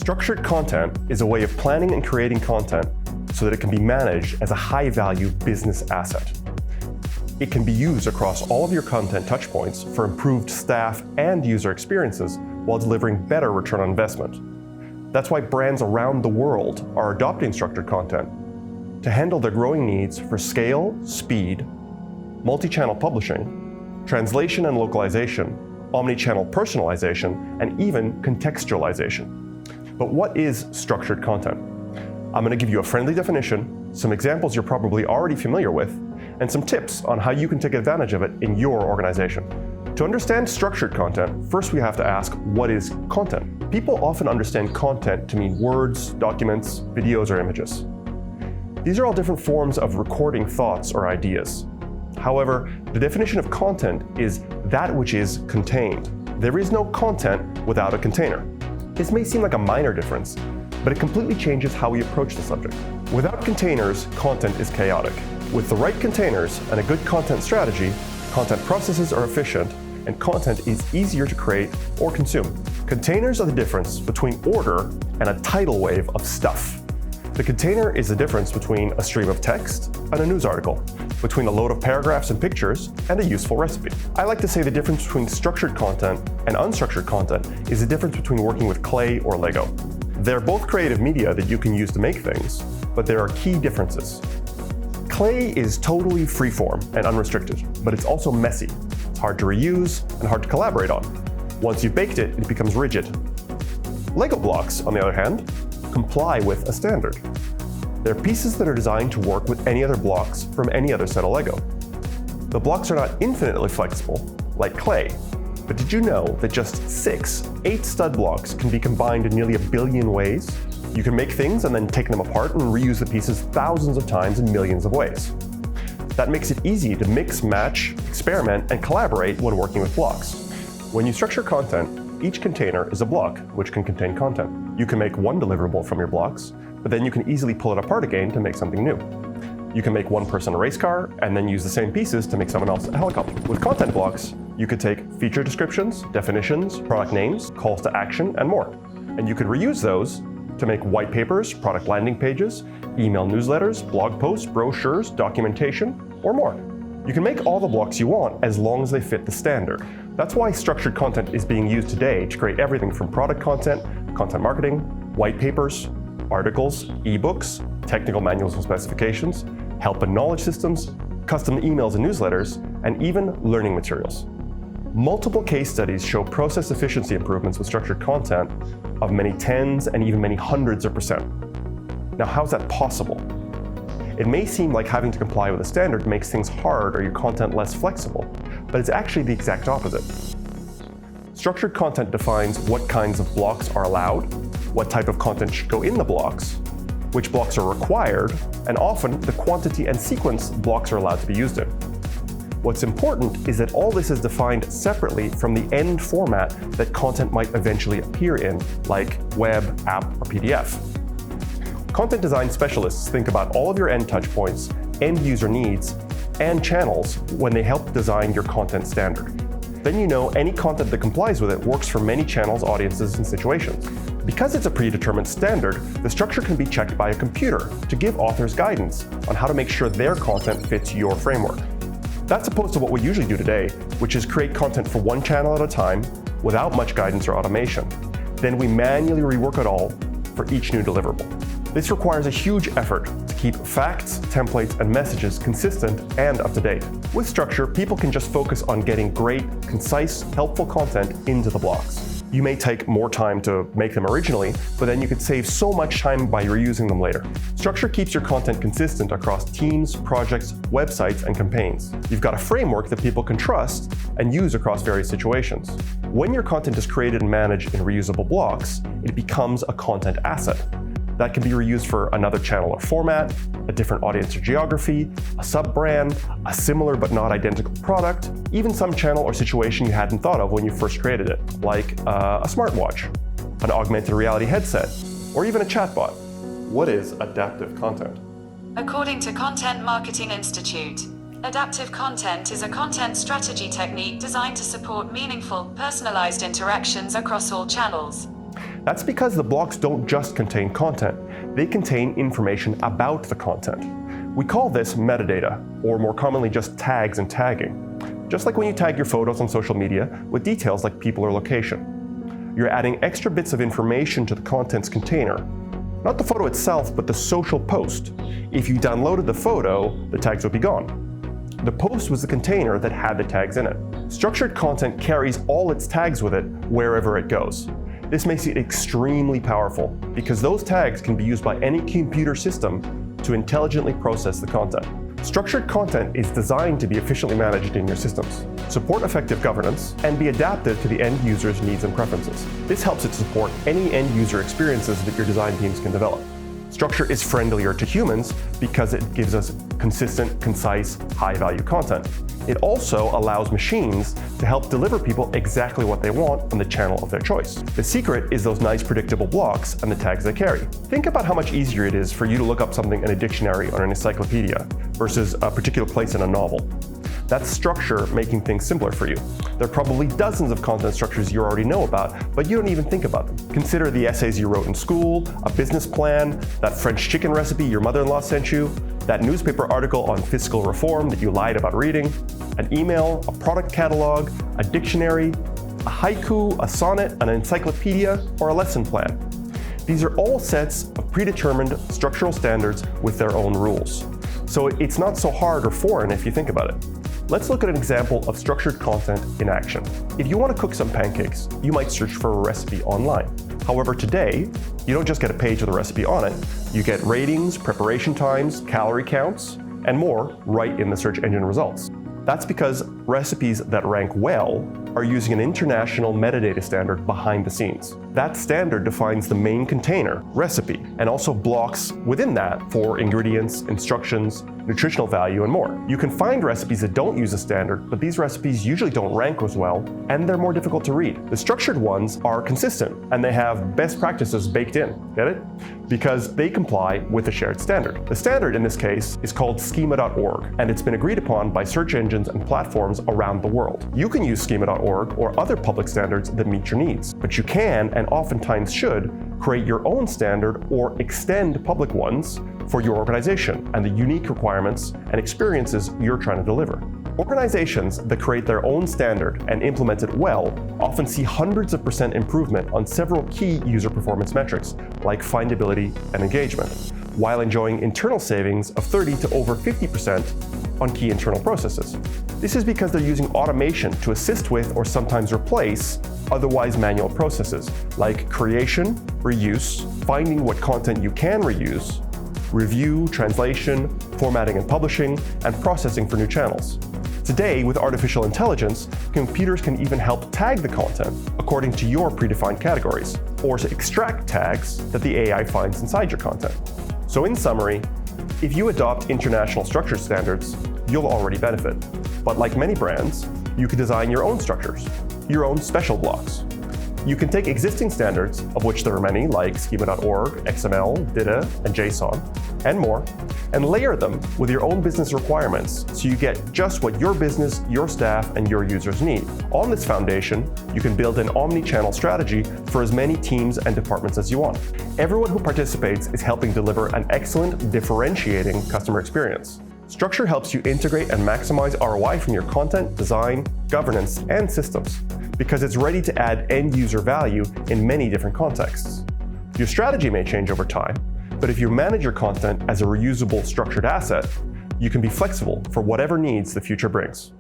Structured content is a way of planning and creating content so that it can be managed as a high-value business asset. It can be used across all of your content touchpoints for improved staff and user experiences while delivering better return on investment. That's why brands around the world are adopting structured content to handle their growing needs for scale, speed, multi-channel publishing, translation and localization, omni-channel personalization, and even contextualization. But what is structured content? I'm going to give you a friendly definition, some examples you're probably already familiar with, and some tips on how you can take advantage of it in your organization. To understand structured content, first we have to ask, what is content? People often understand content to mean words, documents, videos, or images. These are all different forms of recording thoughts or ideas. However, the definition of content is that which is contained. There is no content without a container. This may seem like a minor difference, but it completely changes how we approach the subject. Without containers, content is chaotic. With the right containers and a good content strategy, content processes are efficient and content is easier to create or consume. Containers are the difference between order and a tidal wave of stuff. The container is the difference between a stream of text and a news article, between a load of paragraphs and pictures and a useful recipe. I like to say the difference between structured content and unstructured content is the difference between working with clay or Lego. They're both creative media that you can use to make things, but there are key differences. Clay is totally freeform and unrestricted, but it's also messy. It's hard to reuse and hard to collaborate on. Once you've baked it, it becomes rigid. Lego blocks, on the other hand, comply with a standard. They're pieces that are designed to work with any other blocks from any other set of Lego. The blocks are not infinitely flexible, like clay, but did you know that just 6 8-stud blocks can be combined in nearly 1 billion ways? You can make things and then take them apart and reuse the pieces thousands of times in millions of ways. That makes it easy to mix, match, experiment, and collaborate when working with blocks. When you structure content, each container is a block, which can contain content. You can make one deliverable from your blocks, but then you can easily pull it apart again to make something new. You can make one person a race car, and then use the same pieces to make someone else a helicopter. With content blocks, you could take feature descriptions, definitions, product names, calls to action, and more. And you could reuse those to make white papers, product landing pages, email newsletters, blog posts, brochures, documentation, or more. You can make all the blocks you want as long as they fit the standard. That's why structured content is being used today to create everything from product content, content marketing, white papers, articles, ebooks, technical manuals and specifications, help and knowledge systems, custom emails and newsletters, and even learning materials. Multiple case studies show process efficiency improvements with structured content of many tens and even many hundreds of %. Now, how's that possible? It may seem like having to comply with a standard makes things hard or your content less flexible, but it's actually the exact opposite. Structured content defines what kinds of blocks are allowed, what type of content should go in the blocks, which blocks are required, and often the quantity and sequence blocks are allowed to be used in. What's important is that all this is defined separately from the end format that content might eventually appear in, like web, app, or PDF. Content design specialists think about all of your end touchpoints, end user needs, and channels when they help design your content standard. Then you know any content that complies with it works for many channels, audiences, and situations. Because it's a predetermined standard, the structure can be checked by a computer to give authors guidance on how to make sure their content fits your framework. That's opposed to what we usually do today, which is create content for one channel at a time without much guidance or automation. Then we manually rework it all for each new deliverable. This requires a huge effort to keep facts, templates, and messages consistent and up to date. With structure, people can just focus on getting great, concise, helpful content into the blocks. You may take more time to make them originally, but then you could save so much time by reusing them later. Structure keeps your content consistent across teams, projects, websites, and campaigns. You've got a framework that people can trust and use across various situations. When your content is created and managed in reusable blocks, it becomes a content asset. That can be reused for another channel or format, a different audience or geography, a sub-brand, a similar but not identical product, even some channel or situation you hadn't thought of when you first created it, like a smartwatch, an augmented reality headset, or even a chatbot. What is adaptive content? According to Content Marketing Institute, adaptive content is a content strategy technique designed to support meaningful, personalized interactions across all channels. That's because the blocks don't just contain content, they contain information about the content. We call this metadata, or more commonly just tags and tagging. Just like when you tag your photos on social media with details like people or location. You're adding extra bits of information to the content's container. Not the photo itself, but the social post. If you downloaded the photo, the tags would be gone. The post was the container that had the tags in it. Structured content carries all its tags with it wherever it goes. This makes it extremely powerful because those tags can be used by any computer system to intelligently process the content. Structured content is designed to be efficiently managed in your systems, support effective governance, and be adaptive to the end user's needs and preferences. This helps it support any end user experiences that your design teams can develop. Structure is friendlier to humans because it gives us consistent, concise, high-value content. It also allows machines to help deliver people exactly what they want on the channel of their choice. The secret is those nice predictable blocks and the tags they carry. Think about how much easier it is for you to look up something in a dictionary or an encyclopedia versus a particular place in a novel. That's structure making things simpler for you. There are probably dozens of content structures you already know about, but you don't even think about them. Consider the essays you wrote in school, a business plan, that French chicken recipe your mother-in-law sent you, that newspaper article on fiscal reform that you lied about reading, an email, a product catalog, a dictionary, a haiku, a sonnet, an encyclopedia, or a lesson plan. These are all sets of predetermined structural standards with their own rules. So it's not so hard or foreign if you think about it. Let's look at an example of structured content in action. If you want to cook some pancakes, you might search for a recipe online. However, today, you don't just get a page with a recipe on it, you get ratings, preparation times, calorie counts, and more right in the search engine results. That's because recipes that rank well are using an international metadata standard behind the scenes. That standard defines the main container, recipe, and also blocks within that for ingredients, instructions, nutritional value, and more. You can find recipes that don't use a standard, but these recipes usually don't rank as well, and they're more difficult to read. The structured ones are consistent, and they have best practices baked in. Get it? Because they comply with a shared standard. The standard in this case is called schema.org, and it's been agreed upon by search engines and platforms around the world. You can use schema.org or other public standards that meet your needs, but you can, and oftentimes should, create your own standard or extend public ones for your organization and the unique requirements and experiences you're trying to deliver. Organizations that create their own standard and implement it well often see hundreds of % improvement on several key user performance metrics like findability and engagement, while enjoying internal savings of 30 to over 50% on key internal processes. This is because they're using automation to assist with or sometimes replace otherwise manual processes like creation, reuse, finding what content you can reuse, review, translation, formatting and publishing, and processing for new channels. Today, with artificial intelligence, computers can even help tag the content according to your predefined categories, or to extract tags that the AI finds inside your content. So in summary, if you adopt international structure standards, you'll already benefit. But like many brands, you can design your own structures, your own special blocks. You can take existing standards, of which there are many like schema.org, XML, DITA, and JSON, and more, and layer them with your own business requirements so you get just what your business, your staff, and your users need. On this foundation, you can build an omni-channel strategy for as many teams and departments as you want. Everyone who participates is helping deliver an excellent, differentiating customer experience. Structure helps you integrate and maximize ROI from your content, design, governance, and systems, because it's ready to add end-user value in many different contexts. Your strategy may change over time, but if you manage your content as a reusable, structured asset, you can be flexible for whatever needs the future brings.